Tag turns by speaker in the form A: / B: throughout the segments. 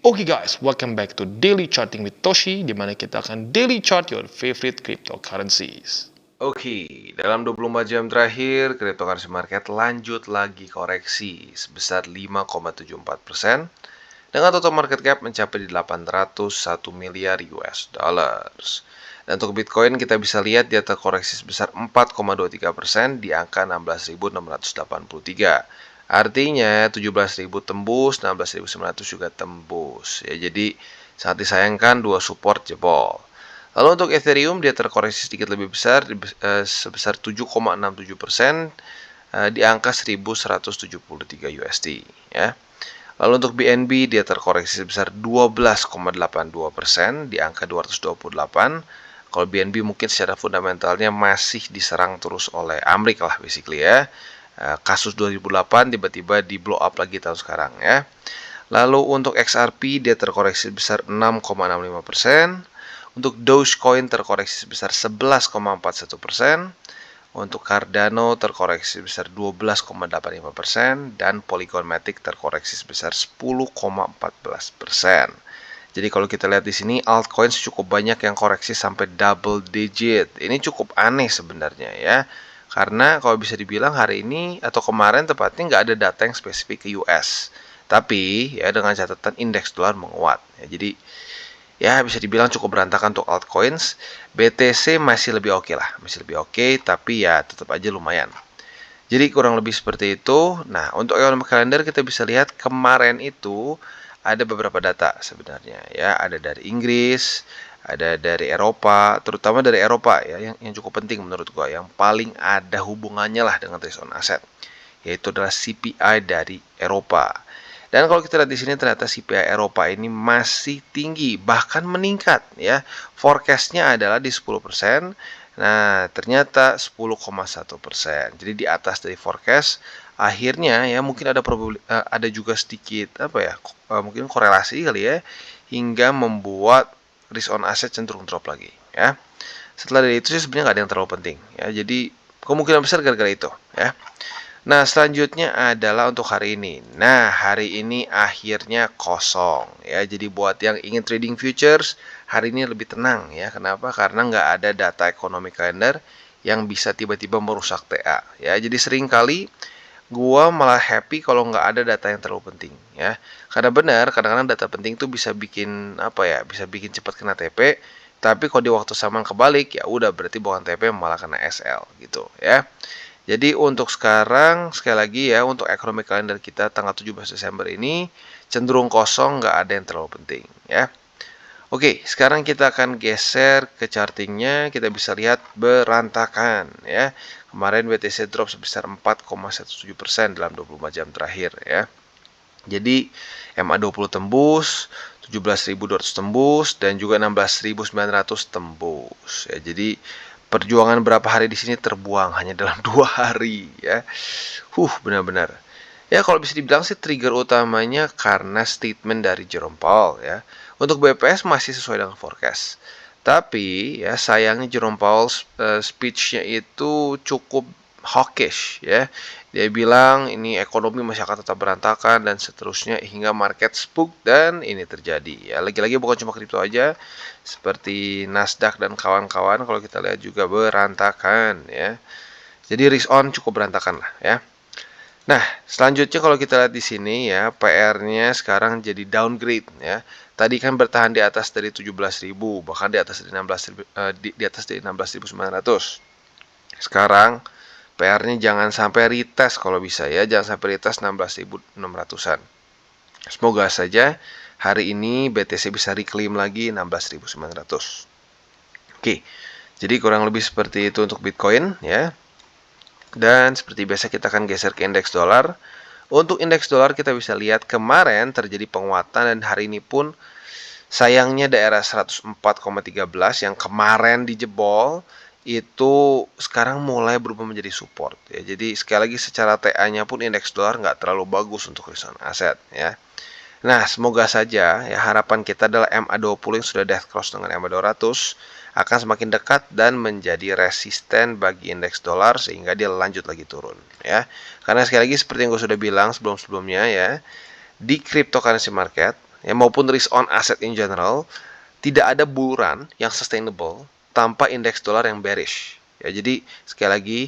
A: Oke guys, welcome back to Daily Charting with Toshi, di mana kita akan daily chart your favorite cryptocurrencies.
B: Oke, dalam 24 jam terakhir, cryptocurrency market lanjut lagi koreksi sebesar 5,74% dengan total market cap mencapai di 801 miliar US dollars. Dan untuk Bitcoin kita bisa lihat dia terkoreksi sebesar 4,23% di angka 16.683. Artinya 17.000 tembus, 16.900 juga tembus. Ya, jadi sangat disayangkan dua support jebol. Lalu untuk Ethereum dia terkoreksi sedikit lebih besar sebesar 7,67% di angka 1.173 USD ya. Lalu untuk BNB dia terkoreksi sebesar 12,82% di angka 228. Kalau BNB mungkin secara fundamentalnya masih diserang terus oleh Amerika lah basically ya. Kasus 2008 tiba-tiba di blow up lagi tahun sekarang ya. Lalu untuk XRP dia terkoreksi sebesar 6,65%. Untuk Dogecoin terkoreksi sebesar 11,41%. Untuk Cardano terkoreksi sebesar 12,85% dan Polygon Matic terkoreksi sebesar 10,14%. Jadi kalau kita lihat di sini altcoins cukup banyak yang koreksi sampai double digit. Ini cukup aneh sebenarnya ya. Karena kalau bisa dibilang hari ini atau kemarin tepatnya nggak ada data yang spesifik ke US. Tapi ya dengan catatan indeks dolar menguat. Ya, jadi ya bisa dibilang cukup berantakan untuk altcoins. BTC masih lebih oke lah, masih lebih oke, tapi ya tetap aja lumayan. Jadi kurang lebih seperti itu. Nah, untuk economic calendar kita bisa lihat kemarin itu ada beberapa data sebenarnya ya, ada dari Inggris, ada dari Eropa, terutama dari Eropa ya yang cukup penting menurut gua, yang paling ada hubungannya lah dengan risk on asset, yaitu adalah CPI dari Eropa. Dan kalau kita lihat di sini ternyata CPI Eropa ini masih tinggi, bahkan meningkat ya. Forecastnya adalah di 10%. Nah, ternyata 10,1%. Jadi di atas dari forecast. Akhirnya ya mungkin ada juga sedikit mungkin korelasi kali ya, hingga membuat risk on asset cenderung drop lagi ya. Setelah dari itu sih sebenarnya nggak ada yang terlalu penting ya. Jadi kemungkinan besar gara-gara itu ya. Nah, selanjutnya adalah untuk hari ini. Nah, hari ini akhirnya kosong ya. Jadi buat yang ingin trading futures, hari ini lebih tenang ya. Kenapa? Karena nggak ada data ekonomi kalender yang bisa tiba-tiba merusak TA ya. Jadi seringkali gua malah happy kalau nggak ada data yang terlalu penting ya. Karena benar, kadang-kadang data penting tuh bisa bikin bisa bikin cepat kena TP. Tapi kalau di waktu samaan kebalik ya udah berarti bukan TP malah kena SL gitu ya. Jadi untuk sekarang, sekali lagi ya, untuk economic calendar kita tanggal 17 Desember ini cenderung kosong, nggak ada yang terlalu penting ya. Oke, sekarang kita akan geser ke chartingnya. Kita bisa lihat berantakan ya. Kemarin BTC drop sebesar 4,17% dalam 24 jam terakhir ya. Jadi MA20 tembus, 17.200 tembus, dan juga 16.900 tembus ya. Jadi perjuangan berapa hari di sini terbuang hanya dalam 2 hari ya. Benar-benar. Ya kalau bisa dibilang sih trigger utamanya karena statement dari Jerome Powell ya. Untuk BPS masih sesuai dengan forecast. Tapi ya sayangnya Jerome Powell speech-nya itu cukup hawkish ya. Dia bilang ini ekonomi masih akan tetap berantakan dan seterusnya hingga market spook, dan ini terjadi. Ya lagi-lagi bukan cuma kripto aja, seperti Nasdaq dan kawan-kawan kalau kita lihat juga berantakan ya. Jadi risk on cukup berantakan lah ya. Nah, selanjutnya kalau kita lihat di sini ya, PR-nya sekarang jadi downgrade ya. Tadi kan bertahan di atas dari 17.000, bahkan di atas dari 16.000, di atas dari 16.900. Sekarang PR-nya jangan sampai retest kalau bisa ya, jangan sampai retest 16.600-an. Semoga saja hari ini BTC bisa reclaim lagi 16.900. Oke. Jadi kurang lebih seperti itu untuk Bitcoin ya. Dan seperti biasa kita akan geser ke indeks dolar. Untuk indeks dolar kita bisa lihat kemarin terjadi penguatan dan hari ini pun sayangnya daerah 104,13 yang kemarin dijebol itu sekarang mulai berubah menjadi support ya. Jadi sekali lagi secara TA-nya pun indeks dolar nggak terlalu bagus untuk risk on asset ya. Nah, semoga saja ya harapan kita adalah MA20 yang sudah death cross dengan MA200 akan semakin dekat dan menjadi resisten bagi indeks dolar sehingga dia lanjut lagi turun ya. Karena sekali lagi seperti yang gue sudah bilang sebelum-sebelumnya ya, di cryptocurrency market ya, maupun risk on asset in general, tidak ada bull run yang sustainable tanpa indeks dolar yang bearish. Ya, jadi sekali lagi,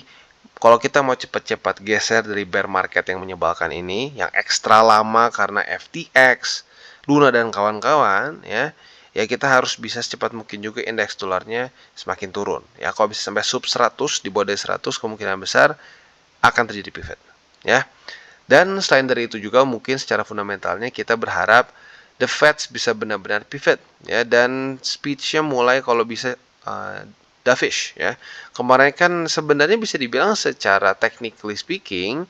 B: kalau kita mau cepat-cepat geser dari bear market yang menyebalkan ini, yang ekstra lama karena FTX, Luna dan kawan-kawan, ya kita harus bisa secepat mungkin juga indeks dolarnya semakin turun. Ya, kalau bisa sampai sub 100, di bawah dari 100, kemungkinan besar akan terjadi pivot. Ya. Dan selain dari itu juga mungkin secara fundamentalnya kita berharap the Fed bisa benar-benar pivot, ya, dan speech-nya mulai kalau bisa dovish, ya. Kemarin kan sebenarnya bisa dibilang secara technically speaking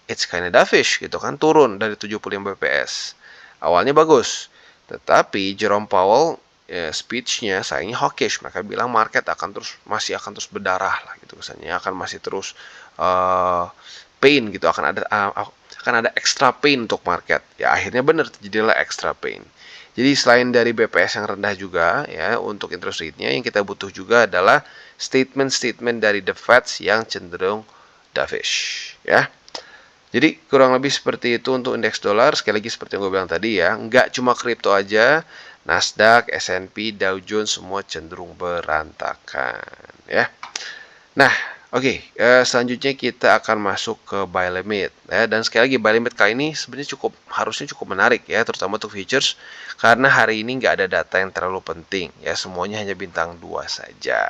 B: it's kinda dovish gitu kan, turun dari 75 bps. Awalnya bagus, tetapi Jerome Powell speech-nya sayangnya hawkish. Mereka bilang market masih akan terus berdarah lah gitu kesannya, akan masih terus pain gitu, akan ada extra pain untuk market. Ya akhirnya benar terjadilah extra pain. Jadi selain dari BPS yang rendah juga ya untuk interest rate-nya, yang kita butuh juga adalah statement-statement dari the Fed yang cenderung dovish, ya. Jadi kurang lebih seperti itu untuk indeks dolar. Sekali lagi seperti yang gue bilang tadi ya, nggak cuma kripto aja, Nasdaq, S&P, Dow Jones semua cenderung berantakan, ya. Nah, oke, selanjutnya kita akan masuk ke buy limit, ya. Dan sekali lagi buy limit kali ini sebenarnya harusnya cukup menarik ya, terutama untuk futures, karena hari ini nggak ada data yang terlalu penting, ya. Semuanya hanya bintang 2 saja.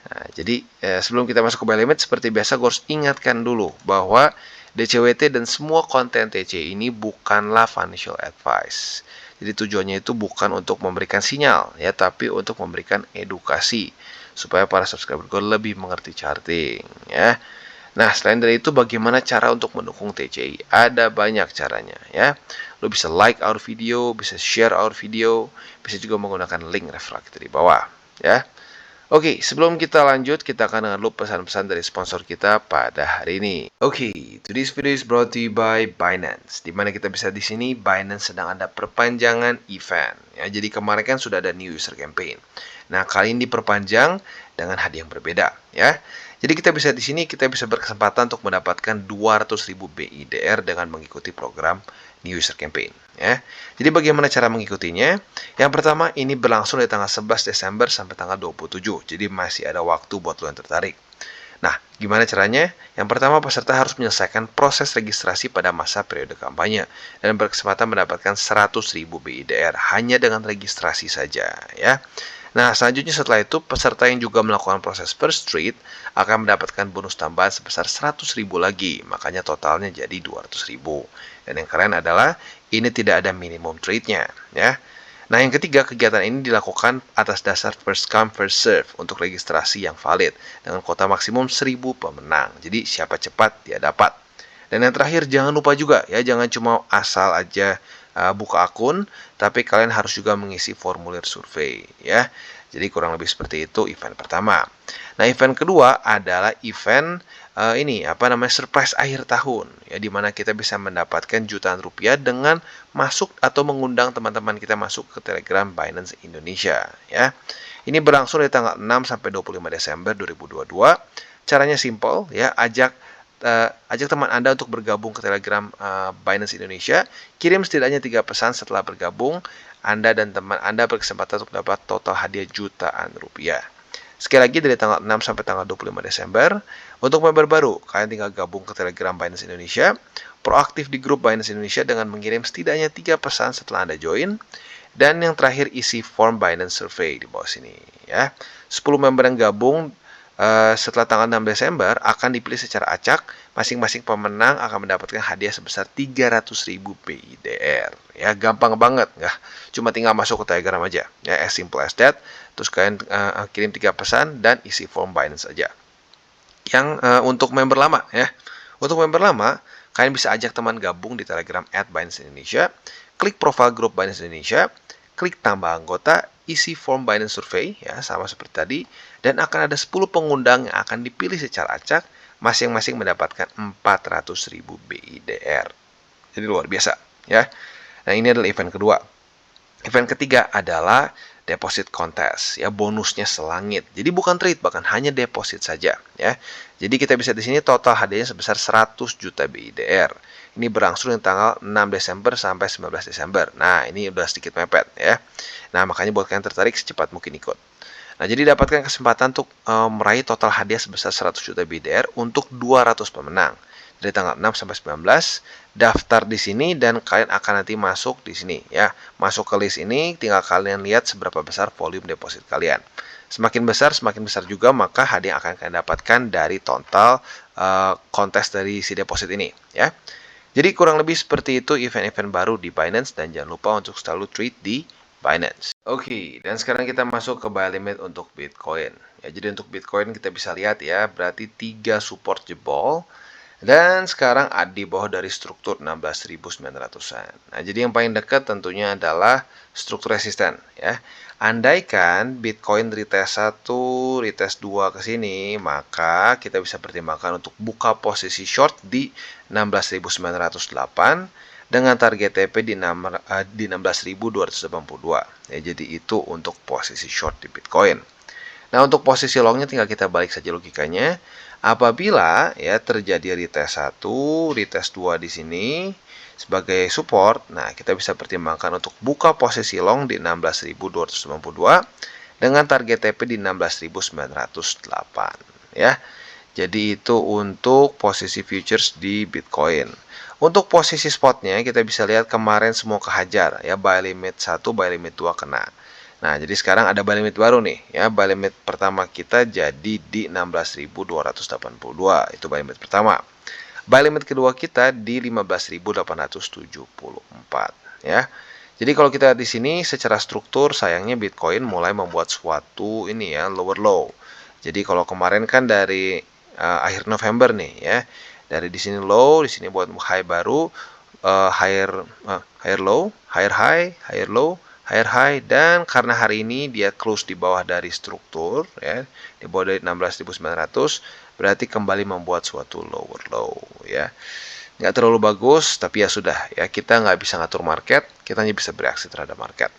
B: Nah, jadi sebelum kita masuk ke buy limit, seperti biasa gue harus ingatkan dulu bahwa DCWT dan semua konten TC ini bukanlah financial advice. Jadi tujuannya itu bukan untuk memberikan sinyal ya, tapi untuk memberikan edukasi supaya para subscriber gue lebih mengerti charting ya. Nah, selain dari itu bagaimana cara untuk mendukung TCI? Ada banyak caranya ya. Lo bisa like our video, bisa share our video, bisa juga menggunakan link referral kita di bawah ya. Oke, sebelum kita lanjut, kita akan dengar dulu pesan-pesan dari sponsor kita pada hari ini. Oke, today's video is brought to you by Binance. Di mana kita bisa di sini, Binance sedang ada perpanjangan event. Ya, jadi kemarin kan sudah ada new user campaign. Nah, kali ini diperpanjang dengan hadiah yang berbeda, ya. Jadi kita bisa di sini, kita bisa berkesempatan untuk mendapatkan 200.000 BIDR dengan mengikuti program new user campaign, ya. Jadi bagaimana cara mengikutinya? Yang pertama, ini berlangsung dari tanggal 11 Desember sampai tanggal 27. Jadi masih ada waktu buat lo yang tertarik. Nah, gimana caranya? Yang pertama, peserta harus menyelesaikan proses registrasi pada masa periode kampanye dan berkesempatan mendapatkan 100.000 BIDR hanya dengan registrasi saja, ya. Nah, selanjutnya setelah itu, peserta yang juga melakukan proses first trade akan mendapatkan bonus tambahan sebesar 100.000 lagi, makanya totalnya jadi 200.000. Dan yang keren adalah, ini tidak ada minimum trade-nya, ya. Nah, yang ketiga, kegiatan ini dilakukan atas dasar first come, first serve untuk registrasi yang valid, dengan kuota maksimum 1.000 pemenang. Jadi, siapa cepat, dia dapat. Dan yang terakhir, jangan lupa juga, ya, jangan cuma asal aja buka akun, tapi kalian harus juga mengisi formulir survei, ya. Jadi kurang lebih seperti itu event pertama. Nah, event kedua adalah event surprise akhir tahun, ya, di mana kita bisa mendapatkan jutaan rupiah dengan masuk atau mengundang teman-teman kita masuk ke Telegram Binance Indonesia, ya. Ini berlangsung dari tanggal 6 sampai 25 Desember 2022. Caranya simple, ya, ajak teman Anda untuk bergabung ke Telegram Binance Indonesia. Kirim setidaknya 3 pesan setelah bergabung. Anda dan teman Anda berkesempatan untuk dapat total hadiah jutaan rupiah. Sekali lagi dari tanggal 6 sampai tanggal 25 Desember. Untuk member baru, kalian tinggal gabung ke Telegram Binance Indonesia. Proaktif di grup Binance Indonesia dengan mengirim setidaknya 3 pesan setelah Anda join. Dan yang terakhir, isi form Binance Survey di bawah sini, ya. 10 member yang gabung setelah tanggal 6 Desember akan dipilih secara acak. Masing-masing pemenang akan mendapatkan hadiah sebesar 300.000 BIDR. Ya, gampang banget, nggak? Cuma tinggal masuk ke Telegram aja, ya, as simple as that. Terus kalian kirim 3 pesan dan isi form Binance aja. Yang untuk member lama, ya. Untuk member lama, kalian bisa ajak teman gabung di Telegram @Binance Indonesia, klik profil grup Binance Indonesia, klik tambah anggota, isi form Binance Survey, ya, sama seperti tadi, dan akan ada 10 pengundang yang akan dipilih secara acak, masing-masing mendapatkan 400.000 BIDR. Jadi luar biasa, ya. Nah, ini adalah event kedua. Event ketiga adalah deposit contest, ya, bonusnya selangit. Jadi bukan trade, bahkan hanya deposit saja, ya. Jadi kita bisa di sini total hadiahnya sebesar 100 juta BIDR. ini berlangsung di tanggal 6 Desember sampai 19 Desember. Nah, ini udah sedikit mepet ya. Nah, makanya buat kalian tertarik secepat mungkin ikut. Nah, jadi dapatkan kesempatan untuk meraih total hadiah sebesar 100 juta BDR untuk 200 pemenang. Dari tanggal 6 sampai 19, daftar di sini dan kalian akan nanti masuk di sini ya. Masuk ke list ini, tinggal kalian lihat seberapa besar volume deposit kalian. Semakin besar juga maka hadiah akan kalian dapatkan dari total kontes dari si deposit ini ya. Jadi kurang lebih seperti itu event-event baru di Binance dan jangan lupa untuk selalu trade di Binance. Oke, dan sekarang kita masuk ke buy limit untuk Bitcoin. Ya, jadi untuk Bitcoin kita bisa lihat ya, berarti 3 support jebol. Dan sekarang ada di bawah dari struktur 16.900-an. Nah, jadi yang paling dekat tentunya adalah struktur resisten ya. Andaikan Bitcoin retest 1, retest 2 ke sini, maka kita bisa pertimbangkan untuk buka posisi short di 16.908 dengan target TP di 16.282. Ya, jadi itu untuk posisi short di Bitcoin. Nah, untuk posisi longnya tinggal kita balik saja logikanya. Apabila ya terjadi retest 1, retest 2 di sini sebagai support, nah kita bisa pertimbangkan untuk buka posisi long di 16.292 dengan target TP di 16.908 ya. Jadi itu untuk posisi futures di Bitcoin. Untuk posisi spotnya kita bisa lihat kemarin semua kehajar ya, buy limit 1, buy limit 2 kena. Nah, jadi sekarang ada buy limit baru nih ya. Buy limit pertama kita jadi di 16.282. Itu buy limit pertama. Buy limit kedua kita di 15.874 ya. Jadi kalau kita lihat di sini secara struktur sayangnya Bitcoin mulai membuat suatu ini ya, lower low. Jadi kalau kemarin kan dari akhir November nih ya. Dari di sini low, di sini buat high baru, higher low, higher high, higher low, higher high, dan karena hari ini dia close di bawah dari struktur ya, di bawah dari 16.900, berarti kembali membuat suatu lower low ya. Nggak terlalu bagus, tapi ya sudah ya, kita nggak bisa ngatur market, kita hanya bisa bereaksi terhadap market.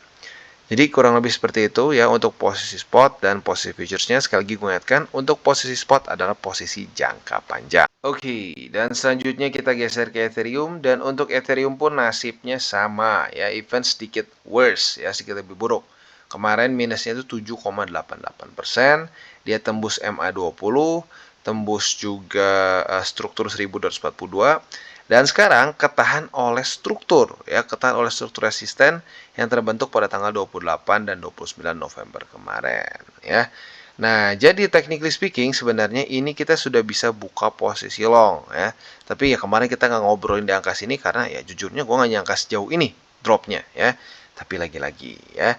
B: Jadi kurang lebih seperti itu ya untuk posisi spot dan posisi futuresnya. Sekali lagi gue ingatkan, untuk posisi spot adalah posisi jangka panjang. Oke, dan selanjutnya kita geser ke Ethereum, dan untuk Ethereum pun nasibnya sama ya, even sedikit worse ya, sedikit lebih buruk. Kemarin minusnya itu 7,88%, dia tembus MA20, tembus juga struktur 1242. Dan sekarang ketahan oleh struktur ya, ketahan oleh struktur resisten yang terbentuk pada tanggal 28 dan 29 November kemarin ya. Nah, jadi technically speaking sebenarnya ini kita sudah bisa buka posisi long ya. Tapi ya kemarin kita nggak ngobrolin di angka sini karena ya jujurnya gue nggak nyangka sejauh ini dropnya ya. Tapi lagi-lagi ya,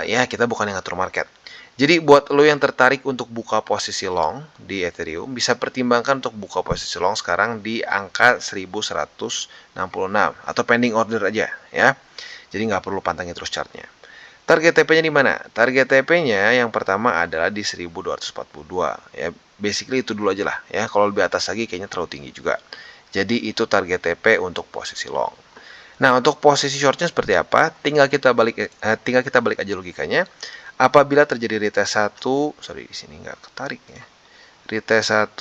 B: ya kita bukan yang ngatur market. Jadi buat lo yang tertarik untuk buka posisi long di Ethereum, bisa pertimbangkan untuk buka posisi long sekarang di angka 1166 atau pending order aja ya. Jadi nggak perlu pantengin terus chartnya. Target TP-nya di mana? Target TP-nya yang pertama adalah di 1242 ya. Basically itu dulu aja lah ya. Kalau lebih atas lagi kayaknya terlalu tinggi juga. Jadi itu target TP untuk posisi long. Nah, untuk posisi shortnya seperti apa? Tinggal kita balik aja logikanya. Apabila terjadi retest 1, sorry di sini nggak ketarik ya. Retest 1,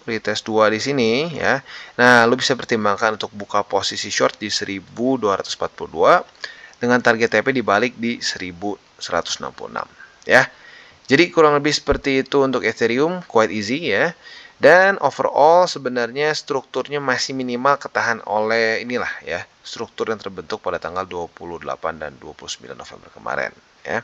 B: retest 2 di sini ya. Nah, lu bisa pertimbangkan untuk buka posisi short di 1242 dengan target TP dibalik di 1166 ya. Jadi kurang lebih seperti itu untuk Ethereum, quite easy ya. Dan overall sebenarnya strukturnya masih minimal ketahan oleh inilah ya, struktur yang terbentuk pada tanggal 28 dan 29 November kemarin ya.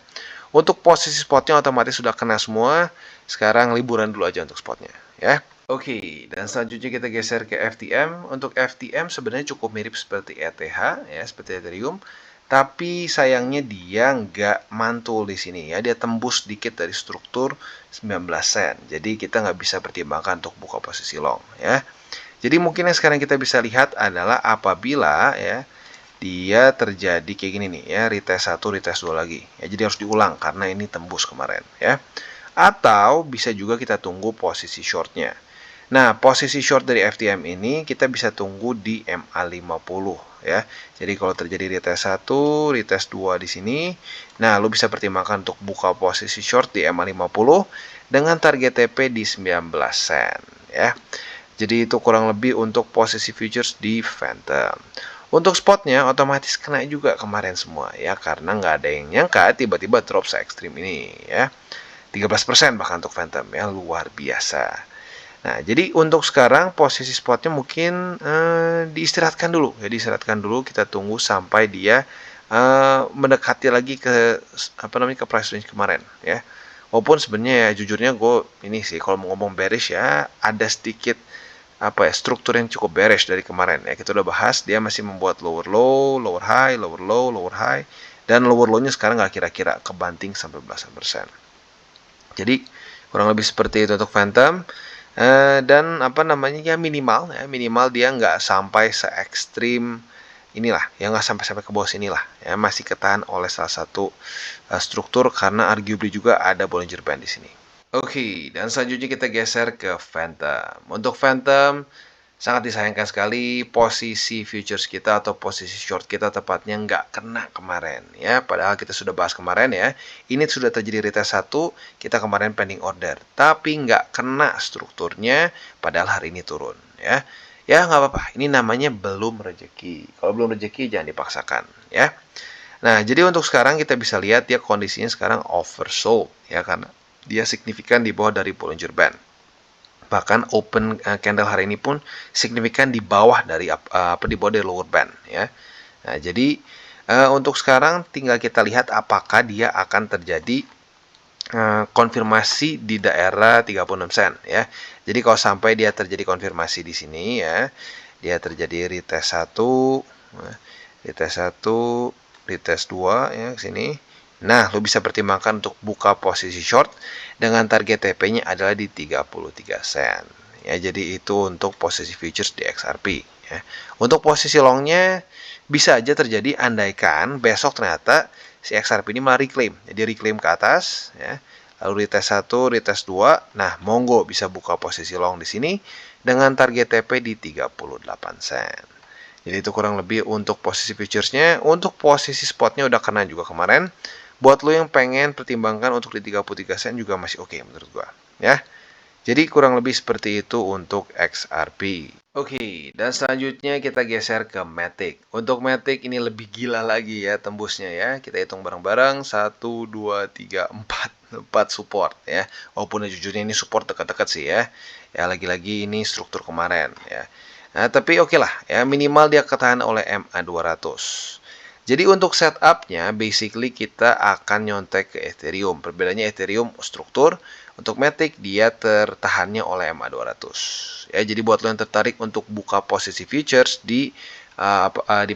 B: Untuk posisi spotnya otomatis sudah kena semua. Sekarang liburan dulu aja untuk spotnya ya. Oke, dan selanjutnya kita geser ke FTM. Untuk FTM sebenarnya cukup mirip seperti ETH ya, seperti Ethereum. Tapi sayangnya dia nggak mantul di sini ya, dia tembus sedikit dari struktur 19 sen. Jadi kita nggak bisa pertimbangkan untuk buka posisi long ya. Jadi mungkin yang sekarang kita bisa lihat adalah apabila ya dia terjadi kayak gini nih ya, retest 1, retest 2 lagi. Ya, jadi harus diulang karena ini tembus kemarin ya. Atau bisa juga kita tunggu posisi shortnya. Nah, posisi short dari FTM ini kita bisa tunggu di MA50 ya. Jadi kalau terjadi retest 1, retest 2 di sini, nah lu bisa pertimbangkan untuk buka posisi short di MA50 dengan target TP di 19 sen ya. Jadi itu kurang lebih untuk posisi futures di Phantom. Untuk spotnya otomatis kena juga kemarin semua ya, karena nggak ada yang nyangka tiba-tiba drop se-ekstrim ini ya. 13% bahkan untuk Phantom ya, luar biasa. Nah, jadi untuk sekarang posisi spotnya mungkin diistirahatkan dulu ya, diistirahatkan dulu, kita tunggu sampai dia mendekati lagi ke ke price range kemarin ya. Walaupun sebenarnya ya jujurnya gue ini sih kalau mau ngomong bearish ya, ada sedikit struktur yang cukup bearish dari kemarin ya. Kita udah bahas dia masih membuat lower low, lower high, lower low, lower high, dan lower low-nya sekarang nggak kira-kira kebanting sampai belasan persen. Jadi kurang lebih seperti itu untuk Phantom. Dan ya minimal dia nggak sampai se ekstrim inilah ya, nggak sampai ke bawah sini lah ya, masih ketahan oleh salah satu struktur karena arguably juga ada Bollinger Band di sini. Oke, dan selanjutnya kita geser ke Phantom. Untuk Phantom sangat disayangkan sekali posisi futures kita atau posisi short kita tepatnya nggak kena kemarin ya. Padahal kita sudah bahas kemarin ya. Ini sudah terjadi retest 1, kita kemarin pending order. Tapi nggak kena strukturnya padahal hari ini turun ya. Ya nggak apa-apa, ini namanya belum rezeki. Kalau belum rezeki jangan dipaksakan ya. Nah, jadi untuk sekarang kita bisa lihat dia kondisinya sekarang oversold ya, karena dia signifikan di bawah dari Bollinger Band. Bahkan open candle hari ini pun signifikan di bawah dari di bawah dari lower band ya. Nah, jadi untuk sekarang tinggal kita lihat apakah dia akan terjadi konfirmasi di daerah 36 sen ya. Jadi kalau sampai dia terjadi konfirmasi di sini ya, dia terjadi retest 1, retest 1, retest 2 ya ke sini. Nah, lo bisa pertimbangkan untuk buka posisi short dengan target TP-nya adalah di 33 sen. Ya, jadi itu untuk posisi futures di XRP ya. Untuk posisi long-nya bisa aja terjadi andaikan besok ternyata si XRP ini malah reclaim. Jadi reclaim ke atas ya. Lalu retest 1, retest 2. Nah, monggo bisa buka posisi long di sini dengan target TP di 38 sen. Jadi itu kurang lebih untuk posisi futuresnya. Untuk posisi spotnya udah kena juga kemarin. Buat lo yang pengen pertimbangkan untuk di 33 sen juga masih oke menurut gua ya. Jadi kurang lebih seperti itu untuk XRP. Oke, dan selanjutnya kita geser ke Matic. Untuk Matic ini lebih gila lagi ya tembusnya ya. Kita hitung bareng-bareng 1 2 3 4 support ya. Walaupun jujurnya ini support dekat-dekat sih ya. Ya lagi-lagi ini struktur kemarin ya. Nah, tapi oke lah ya, minimal dia ketahan oleh MA200. Jadi untuk setupnya, basically kita akan nyontek ke Ethereum. Perbedaannya Ethereum struktur, untuk Matic dia tertahannya oleh MA200. Ya, jadi buat lo yang tertarik untuk buka posisi futures di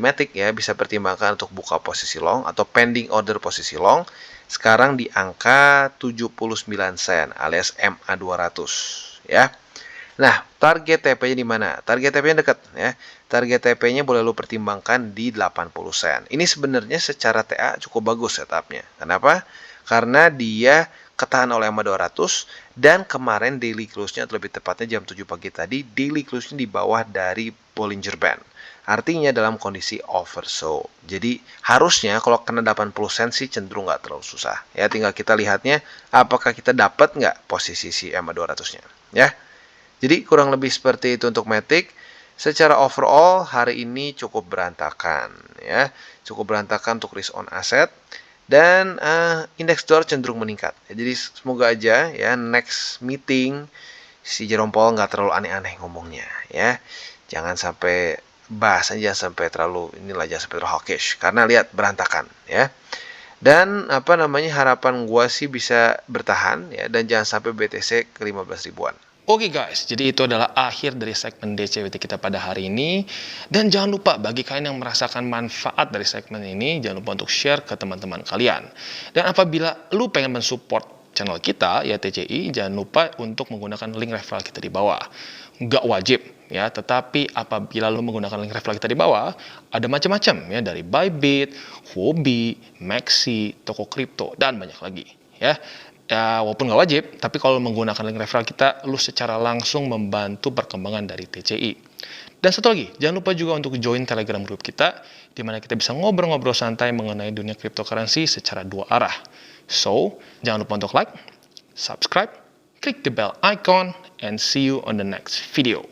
B: Matic ya, bisa pertimbangkan untuk buka posisi long atau pending order posisi long. Sekarang di angka 79 sen alias MA200 ya. Nah, target TP-nya di mana? Target TP-nya dekat ya. Target TP-nya boleh lu pertimbangkan di 80 sen. Ini sebenarnya secara TA cukup bagus setupnya. Kenapa? Karena dia ketahan oleh MA200 dan kemarin daily close-nya atau lebih tepatnya jam 7 pagi tadi daily close-nya di bawah dari Bollinger Band. Artinya dalam kondisi oversold. Jadi harusnya kalau kena 80 sen sih cenderung nggak terlalu susah. Ya, tinggal kita lihatnya apakah kita dapat nggak posisi si MA200-nya. Ya. Jadi kurang lebih seperti itu untuk Matic. Secara overall hari ini cukup berantakan ya. Cukup berantakan untuk risk on asset dan indeks dolar cenderung meningkat. Jadi semoga aja ya next meeting si Jerome Powell nggak terlalu aneh-aneh ngomongnya ya. Jangan sampai bahasanya jangan sampai terlalu jangan sampai terlalu hawkish karena lihat berantakan ya. Dan harapan gua sih bisa bertahan ya, dan jangan sampai BTC ke 15 ribuan.
A: Oke guys, jadi itu adalah akhir dari segmen DCWT kita pada hari ini. Dan jangan lupa bagi kalian yang merasakan manfaat dari segmen ini, jangan lupa untuk share ke teman-teman kalian. Dan apabila lu pengen mensupport channel kita, ya TCI, jangan lupa untuk menggunakan link referral kita di bawah. Nggak wajib ya, tetapi apabila lu menggunakan link referral kita di bawah, ada macam-macam ya, dari Bybit, Huobi, Maxi, toko kripto, dan banyak lagi ya. Ya, walaupun nggak wajib, tapi kalau menggunakan link referral kita, lu secara langsung membantu perkembangan dari TCI. Dan satu lagi, jangan lupa juga untuk join Telegram group kita, di mana kita bisa ngobrol-ngobrol santai mengenai dunia cryptocurrency secara dua arah. So, jangan lupa untuk like, subscribe, klik the bell icon, and see you on the next video.